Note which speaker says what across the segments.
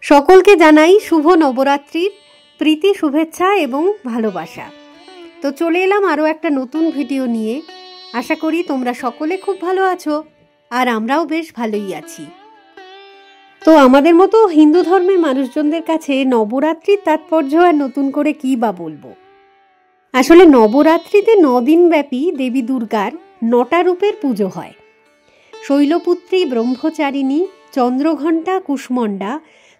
Speaker 1: সকলকে জানাই শুভ নবরাত্রির প্রীতি শুভেচ্ছা এবং ভালোবাসা। তো চলে এলাম আরও একটা নতুন ভিডিও নিয়ে। আশা করি তোমরা সকলে খুব ভালো আছো আর আমরাও বেশ ভালোই আছি। তো আমাদের মতো হিন্দু ধর্মের মানুষজনদের কাছে নবরাত্রির তাৎপর্য আর নতুন করে কী বা বলবো। আসলে নবরাত্রিতে 9 দিন ব্যাপী দেবী দুর্গার 9টা রূপের পুজো হয়। শৈলপুত্রী ব্রহ্মচারিণী, চন্দ্রঘণ্টা কুষ্মণ্ডা,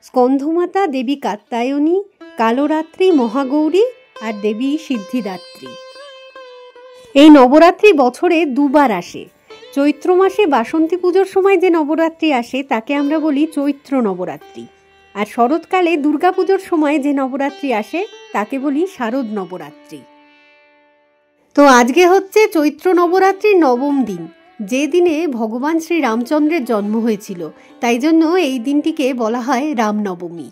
Speaker 1: স্কন্ধমাতা দেবী কাত্যায়নী, কালরাত্রি মহাগৌরী আর দেবী সিদ্ধিদাত্রী। এই নবরাত্রি বছরে দুবার আসে। চৈত্র মাসে বাসন্তী পুজোর সময় যে নবরাত্রি আসে তাকে আমরা বলি চৈত্র নবরাত্রি, আর শরৎকালে দুর্গাপুজোর সময় যে নবরাত্রি আসে তাকে বলি শারদ নবরাত্রি। তো আজকে হচ্ছে চৈত্র নবরাত্রির 9ম দিন, যে দিনে ভগবান শ্রী রামচন্দ্রের জন্ম হয়েছিল, তাই জন্য এই দিনটিকে বলা হয় রামনবমী।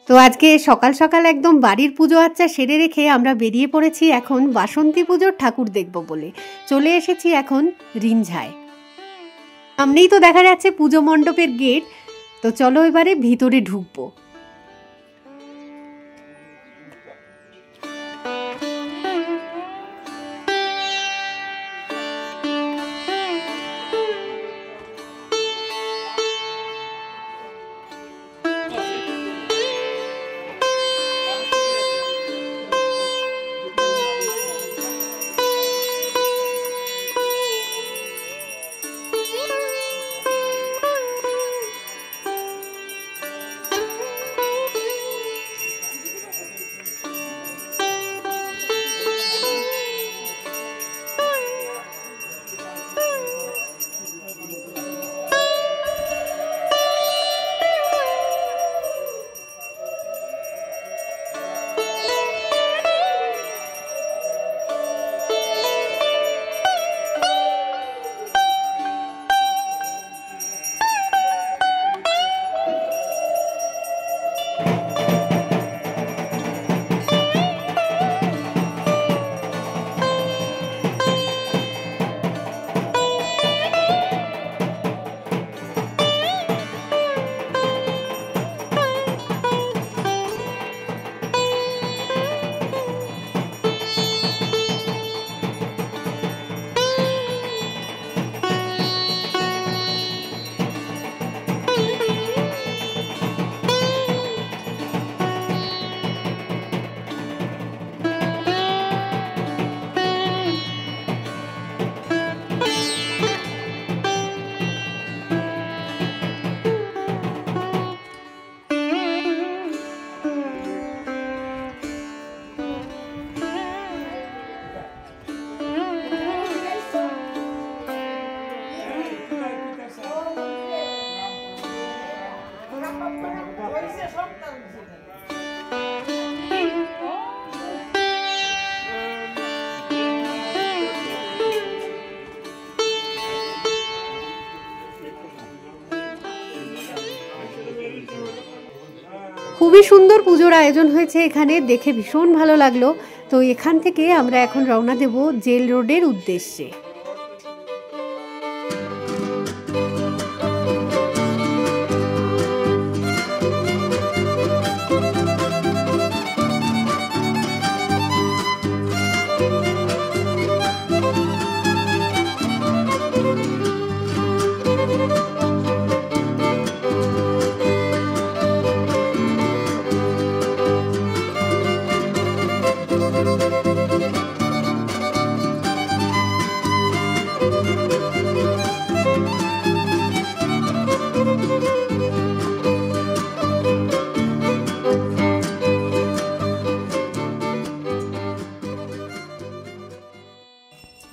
Speaker 1: তো আজকে সকাল সকাল একদম বাড়ির পুজো আচ্চা সেরে রেখে আমরা বেরিয়ে পড়েছি এখন বাসন্তী পুজোর ঠাকুর দেখব বলে। চলে এসেছি এখন রিঞ্ঝায়। সামনেই তো দেখা যাচ্ছে পুজো মণ্ডপের গেট। তো চলো এবারে ভিতরে ঢুকবো। খুবই সুন্দর পুজোর আয়োজন হয়েছে এখানে, দেখে ভীষণ ভালো লাগলো। তো এখান থেকে আমরা এখন রওনা দেব জেল রোডের উদ্দেশ্যে।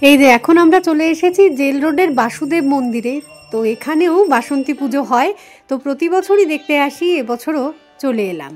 Speaker 1: এই যে এখন আমরা চলে এসেছি জেল রোডের বাসুদেব মন্দিরে। তো এখানেও বাসন্তী পুজো হয়, তো প্রতি বছরই দেখতে আসি, এবছরও চলে এলাম।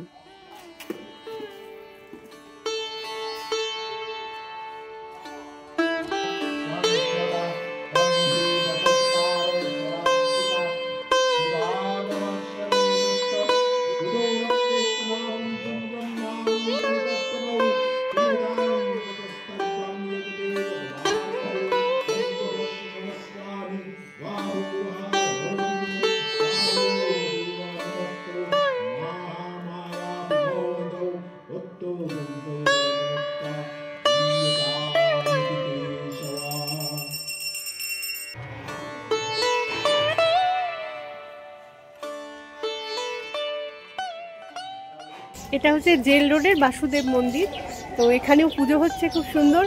Speaker 1: এটা হচ্ছে জেল রোডের বাসুদেব মন্দির। তো এখানেও পুজো হচ্ছে খুব সুন্দর।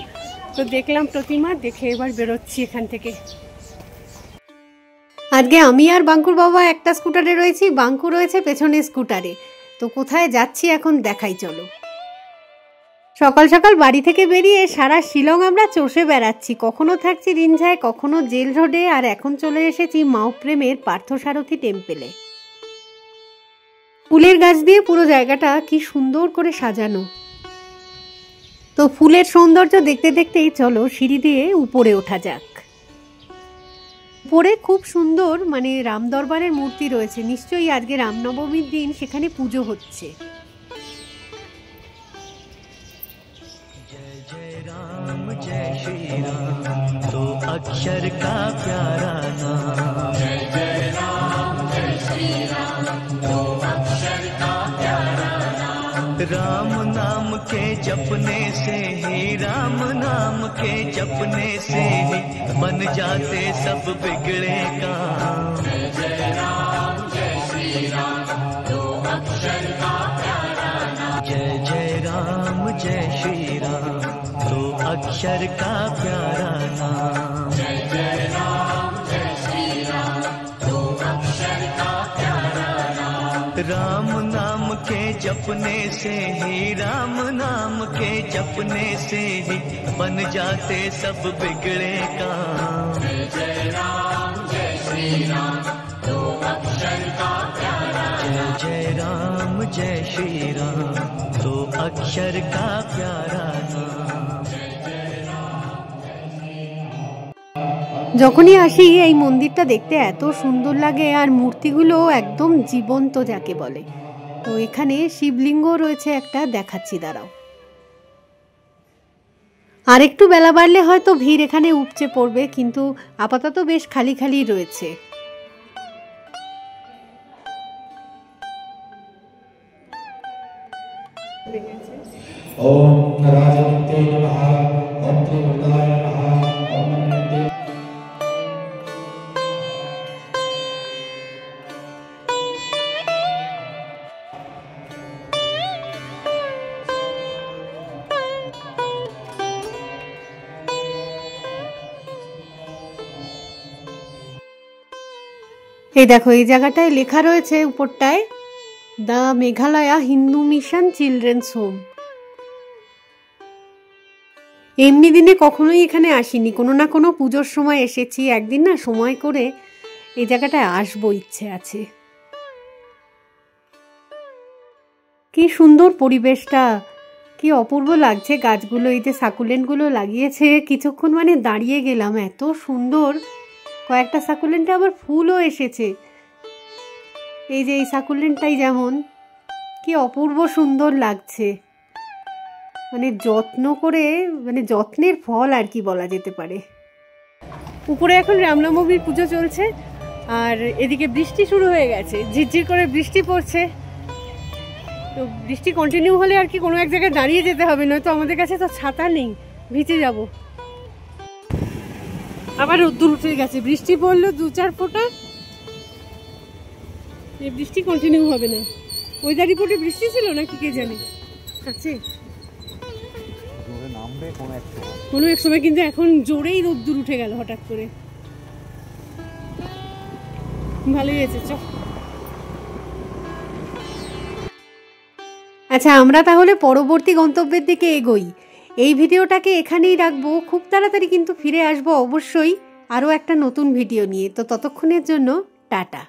Speaker 1: তো দেখলাম প্রতিমা, দেখে এবার বেরোচ্ছি এখান থেকে। আজকে আমি আর বাঙ্কুর বাবা একটা স্কুটারে রয়েছি, বাঙ্কু রয়েছে পেছনে স্কুটারে। তো কোথায় যাচ্ছি এখন দেখাই চলো। সকাল সকাল বাড়ি থেকে বেরিয়ে সারা শিলং আমরা চষে বেড়াচ্ছি। কখনো থাকছি রিঞ্ঝায়, কখনো জেল রোডে, আর এখন চলে এসেছি মাওপ্রেমের পার্থসারথী টেম্পেলে। ফুলের গাছ দিয়ে পুরো জায়গাটা কি সুন্দর করে সাজানো। তো ফুলের সৌন্দর্য দেখতে দেখতেই চলো সিঁড়ি দিয়ে উপরে ওঠা যাক। উপরে খুব সুন্দর মানে রাম দরবারের মূর্তি রয়েছে, নিশ্চয়ই আজকে রামনবমীর দিন সেখানে পুজো হচ্ছে।
Speaker 2: जय जय राम जय श्री राम तो अक्षर का प्यारा नाम। जय जय राम जय श्री राम तो अक्षर का प्यारा नाम। राम नाम के जपने से ही, राम नाम के जपने से ही बन जाते सब बिगड़े काम। जय जय राम जय श्री राम तो अक्षर का प्यारा नाम। जय जय राम जय श्री राम तो अक्षर का प्यारा नाम। जय जय राम जय श्री राम तो अक्षर का प्यारा नाम। राम नाम के जपने से ही, राम नाम के जपने से ही बन जाते सब बिगड़े काम। जय जय राम जय श्री राम तो अक्षर का प्यारा। जय जय राम जय श्री राम तो अक्षर का प्यारा नाम।
Speaker 1: যখনই আসি এই মন্দিরটা দেখতে এত সুন্দর লাগে, আর মূর্তিগুলো একদম জীবন্ত যাকে বলে। তো এখানে শিবলিঙ্গ রয়েছে একটা, দেখাচ্ছি দাঁড়াও। আর একটু বেলা বাড়লে হয়তো ভিড় এখানে উপচে পড়বে, কিন্তু আপাতত বেশ খালি খালি রয়েছে।
Speaker 3: ओम राजवते नमः ओम त्रिवृताय नमः ओम नमस्ते।
Speaker 1: এই দেখো এই জায়গাটায় লেখা রয়েছে উপরটায়, the Meghalaya Hindu mission children's home. এমনি দিনে কখনোই এখানে আসিনি, কোনো না কোনো পুজোর সময় এসেছি। একদিন না সময় করে এই জায়গাটায় আসবো, ইচ্ছে আছে। কি সুন্দর পরিবেশটা, কি অপূর্ব লাগছে গাছগুলো। এই যে সাকুলেন্টগুলো লাগিয়েছে, কিছুক্ষণ মানে দাঁড়িয়ে গেলাম, এত সুন্দর। কয়েকটা সাকুলেন্টে আবার ফুলও এসেছে। এই যে এই সাকুলেন্টটাই যেমন, কি অপূর্ব সুন্দর লাগছে। মানে যত্ন করে, মানে যত্নের ফল আর কি বলা যেতে পারে। উপরে এখন রামনবমীর পুজো চলছে, আর এদিকে বৃষ্টি শুরু হয়ে গেছে, ঝিরঝির করে বৃষ্টি পড়ছে। তো বৃষ্টি কন্টিনিউ হলে আর কি কোনো এক জায়গায় দাঁড়িয়ে যেতে হবে, নয়তো আমাদের কাছে তো ছাতা নেই, ভিজে যাব। আবার রোদ্দুর উঠে গেছে, বৃষ্টি পড়লো 2-4 ফোঁটা, এই বৃষ্টি কন্টিনিউ হবে না। ওয়েদার রিপোর্টে বৃষ্টি ছিল নাকি কে জানে, আছে কোনো এক সময়, কিন্তু এখন জোরেই রোদ্দুর উঠে গেল হঠাৎ করে। ভালোই হয়েছে, চ। আচ্ছা, আমরা তাহলে পরবর্তী গন্তব্যের দিকে এগোই। এই ভিডিওটাকে এখানেই রাখবো, খুব তাড়াতাড়ি কিন্তু ফিরে আসবো অবশ্যই আরও একটা নতুন ভিডিও নিয়ে। তো ততক্ষণের জন্য টাটা।